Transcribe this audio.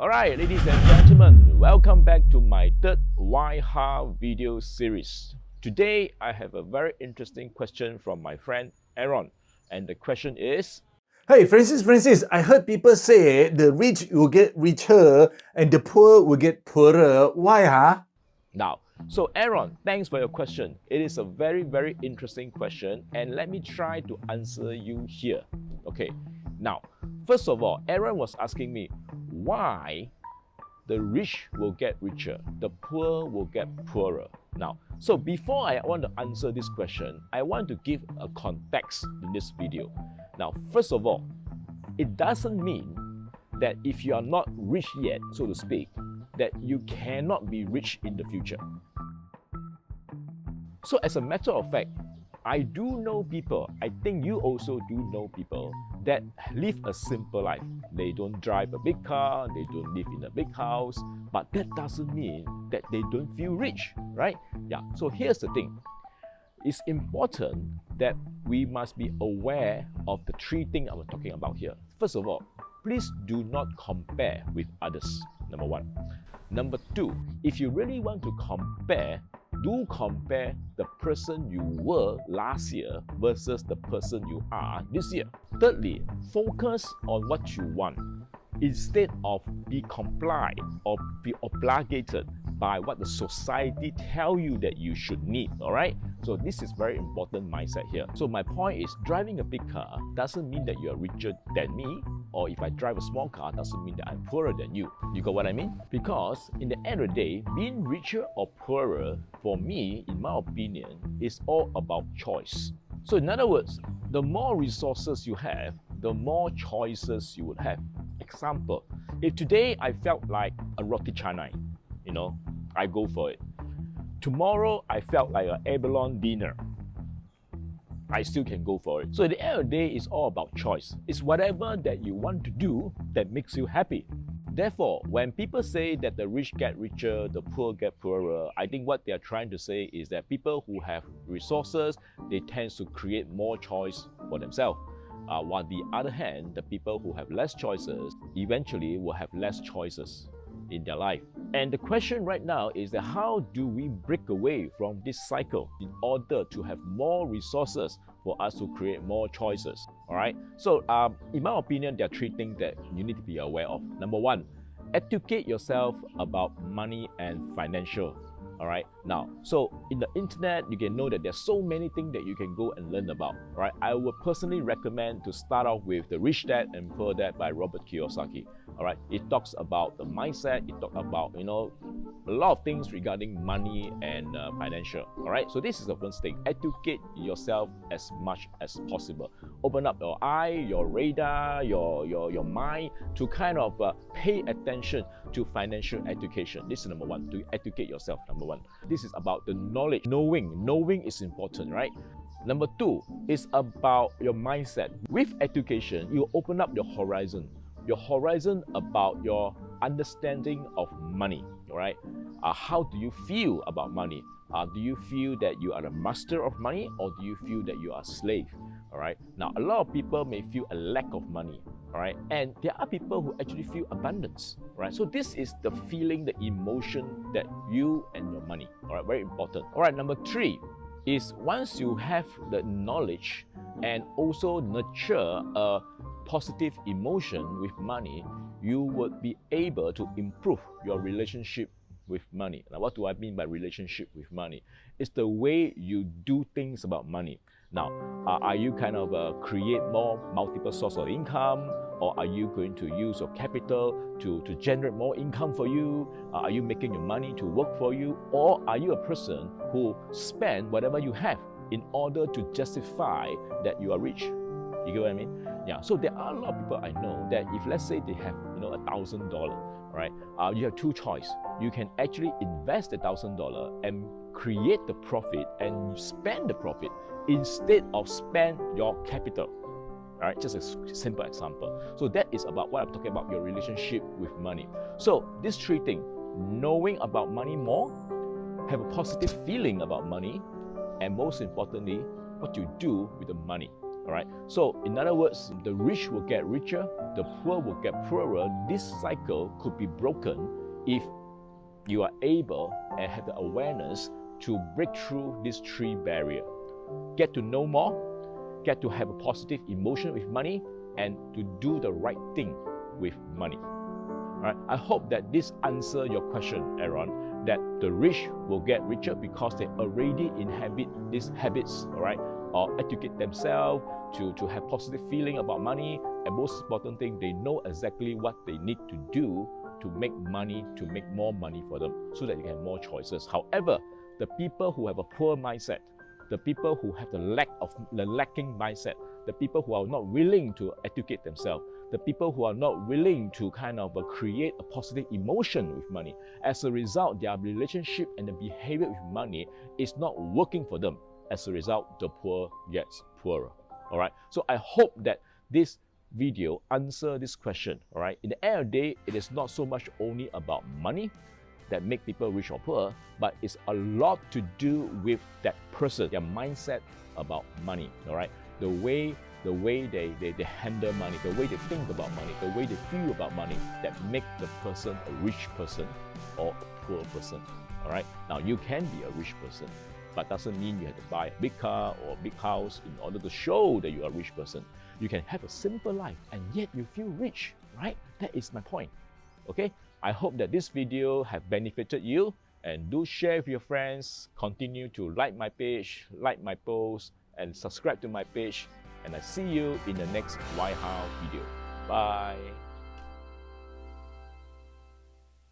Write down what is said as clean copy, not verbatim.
Alright, ladies and gentlemen, welcome back to my third Why Ha video series. Today, I have a very interesting question from my friend Aaron. And the question is, Hey, Francis, I heard people say the rich will get richer and the poor will get poorer. Why, huh? now, so Aaron, thanks for your question. It is a very, very interesting question, and let me try to answer you here. Okay, now, first of all, Aaron was asking me why the rich will get richer, the poor will get poorer. Now, so before I want to answer this question, I want to give a context in this video. Now, first of all, it doesn't mean that if you are not rich yet, so to speak, that you cannot be rich in the future. So as a matter of fact, I do know people, I think you also do know people that live a simple life. They don't drive a big car, they don't live in a big house, but that doesn't mean that they don't feel rich, right? Yeah, so here's the thing. It's important that we must be aware of the three things I'm talking about here. First of all, please do not compare with others, number one. Number two, if you really want to compare, do compare the person you were last year versus the person you are this year. Thirdly, focus on what you want instead of be complied or be obligated by what the society tell you that you should need, all right? So this is very important mindset here. So my point is, driving a big car doesn't mean that you are richer than me, or if I drive a small car doesn't mean that I'm poorer than you. You got what I mean? Because in the end of the day, being richer or poorer, for me, in my opinion, is all about choice. So in other words, the more resources you have, the more choices you would have. Example, if today I felt like a roti canai, I go for it. Tomorrow I felt like an abalone dinner, I still can go for it. So at the end of the day, it's all about choice. It's whatever that you want to do that makes you happy. Therefore, when people say that the rich get richer, the poor get poorer, I think what they are trying to say is that people who have resources, they tend to create more choice for themselves. While on the other hand, the people who have less choices eventually will have less choices in their life. And the question right now is that how do we break away from this cycle in order to have more resources for us to create more choices? All right. So in my opinion, there are three things that you need to be aware of. Number one, educate yourself about money and financial. All right. Now, so in the internet, you can know that there's so many things that you can go and learn about. All right. I would personally recommend to start off with The Rich Dad and Poor Dad by Robert Kiyosaki. All right. It talks about the mindset. It talks about, a lot of things regarding money and financial. All right. So this is the first thing. Educate yourself as much as possible. Open up your eye, your radar, your mind to kind of pay attention to financial education. This is number one. To educate yourself. Number one. This is about the knowledge. Knowing is important, right? Number two is about your mindset. With education, you open up your horizon. Your horizon about your understanding of money, all right? How do you feel about money? Do you feel that you are a master of money, or do you feel that you are a slave? All right. Now, a lot of people may feel a lack of money, all right? And there are people who actually feel abundance, right? So this is the feeling, the emotion that you and your money, all right? Very important. All right, number three is once you have the knowledge and also nurture a positive emotion with money, you would be able to improve your relationship with money. Now, what do I mean by relationship with money? It's the way you do things about money. Now, are you kind of create more multiple source of income, or are you going to use your capital to generate more income for you? Are you making your money to work for you, or are you a person who spend whatever you have in order to justify that you are rich? You get what I mean? Yeah. So there are a lot of people I know that if let's say they have $1,000, right? You have two choices. You can actually invest the $1,000 and create the profit and spend the profit instead of spend your capital. All right, just a simple example. So that is about what I'm talking about, your relationship with money. So these three things: knowing about money more, have a positive feeling about money, and most importantly, what you do with the money. All right. So in other words, the rich will get richer, the poor will get poorer. This cycle could be broken if you are able and have the awareness to break through this three barrier. Get to know more, get to have a positive emotion with money, and to do the right thing with money. All right. I hope that this answers your question, Aaron, that the rich will get richer because they already inhabit these habits, all right, or educate themselves to have positive feeling about money, and most important thing, they know exactly what they need to do to make money, to make more money for them, so that they can have more choices. However, the people who have a poor mindset, the people who have the lacking mindset, the people who are not willing to educate themselves, the people who are not willing to kind of create a positive emotion with money, as a result, their relationship and the behavior with money is not working for them. As a result, the poor gets poorer. All right. So I hope that this video answer this question. All right. In the end of the day, it is not so much only about money that make people rich or poor, but it's a lot to do with that person, their mindset about money. All right. The way they handle money, the way they think about money, the way they feel about money, that make the person a rich person or a poor person. All right. Now you can be a rich person, but doesn't mean you have to buy a big car or a big house in order to show that you are a rich person. You can have a simple life and yet you feel rich, right? That is my point. Okay. I hope that this video have benefited you, and do share with your friends. Continue to like my page, like my post, and subscribe to my page. And I see you in the next Why How video. Bye.